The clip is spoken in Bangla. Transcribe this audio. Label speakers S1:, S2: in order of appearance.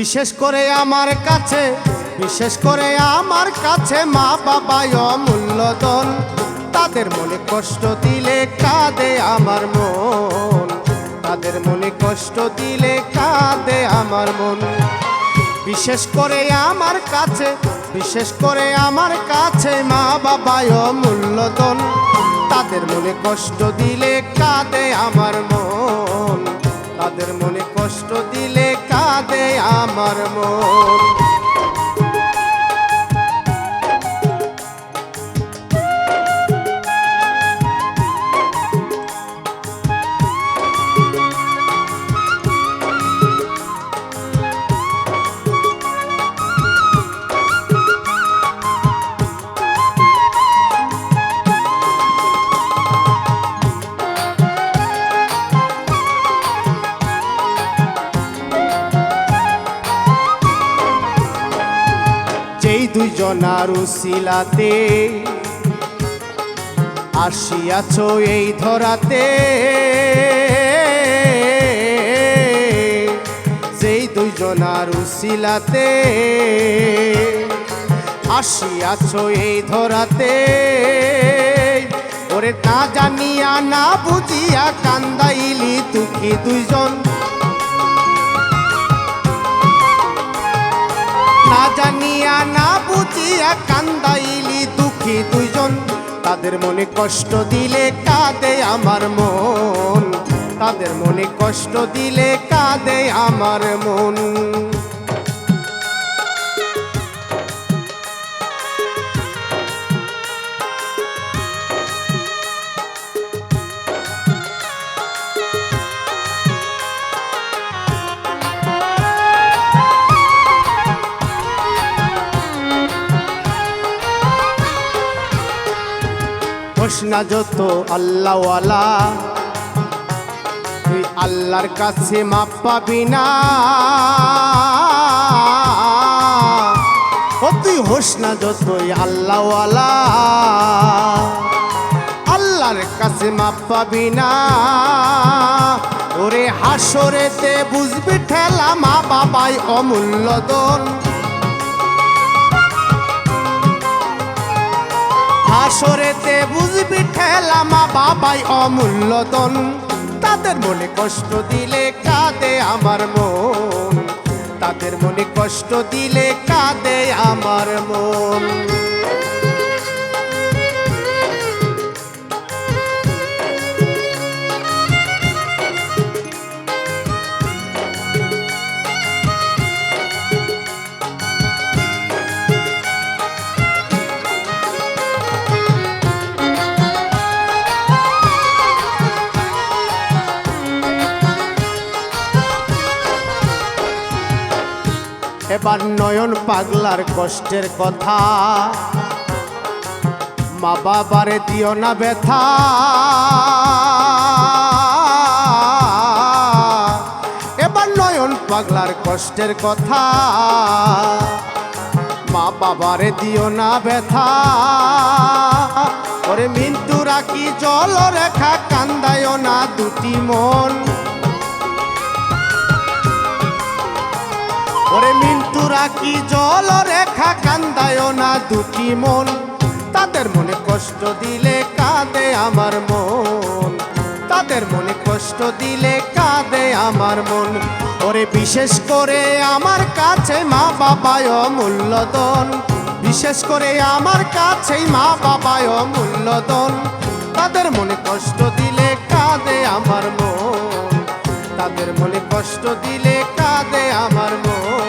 S1: বিশেষ করে আমার কাছে মা বাবাই অমূল্য ধন। তাদের মনে কষ্ট দিলে কাঁদে আমার মন, তাদের মনে কষ্ট দিলে কাঁদে আমার মন। বিশেষ করে আমার কাছে মা বাবাই অমূল্য ধন। তাদের মনে কষ্ট দিলে কাঁদে আমার মন, তাদের মনে কষ্ট দিলে কাঁদে আমার মন। যেই দুইজনার উসিলাতে আসিয়াছ এই ধরাতে, যেই দুইজনার উসিলাতে আসিয়াছ এই ধরাতে, ওরে না জানিয়া না বুঝিয়া কান্দাইলি দুঃখী দুইজন, না জানিয়া না বুঝিয়া কান্দাইলি দুঃখী দুইজন। তাদের মনে কষ্ট দিলে কাঁদে আমার মন, তাদের মনে কষ্ট দিলে কাঁদে আমার মন। হোসনা যত আল্লাহওয়ালা, তুই আল্লাহর কাছে মাপ পাবি না। ও তুই হোসনা যতই আল্লাহওয়ালা, আল্লাহর কাছে মাপ পাবি না। ওরে হাসরেতে বুঝবি ঠেলা মা বাবাই অমূল্য ধন, হাসরেতে বুঝবি ঠেলা মা বাবাই অমূল্য ধন। তাদের মনে কষ্ট দিলে কাঁদে আমার মন, তাদের মনে কষ্ট দিলে কাঁদে আমার মন। এবার নয়ন পাগলার কষ্টের কথা, মা বাবারে দিও না ব্যথা। এবার নয়ন পাগলার কষ্টের কথা, মা বাবারে দিও না ব্যথা। ওরে মিন্তু রাখি জল রেখা কান্দায় না দুটি মন, ওরে মিন্তু রাখি জল রেখা কান্দায় না দুটি মন। তাদের মনে কষ্ট দিলে কাঁদে আমার মন, তাদের মনে কষ্ট দিলে কাঁদে আমার মন। ওরে বিশেষ করে আমার কাছে মা বাবায় অমূল্য ধন, বিশেষ করে আমার কাছে মা বাবায় অমূল্য ধন। তাদের মনে কষ্ট দিলে কাঁদে আমার মন, তাদের মনে কষ্ট দিলে কাঁদে আমার মন।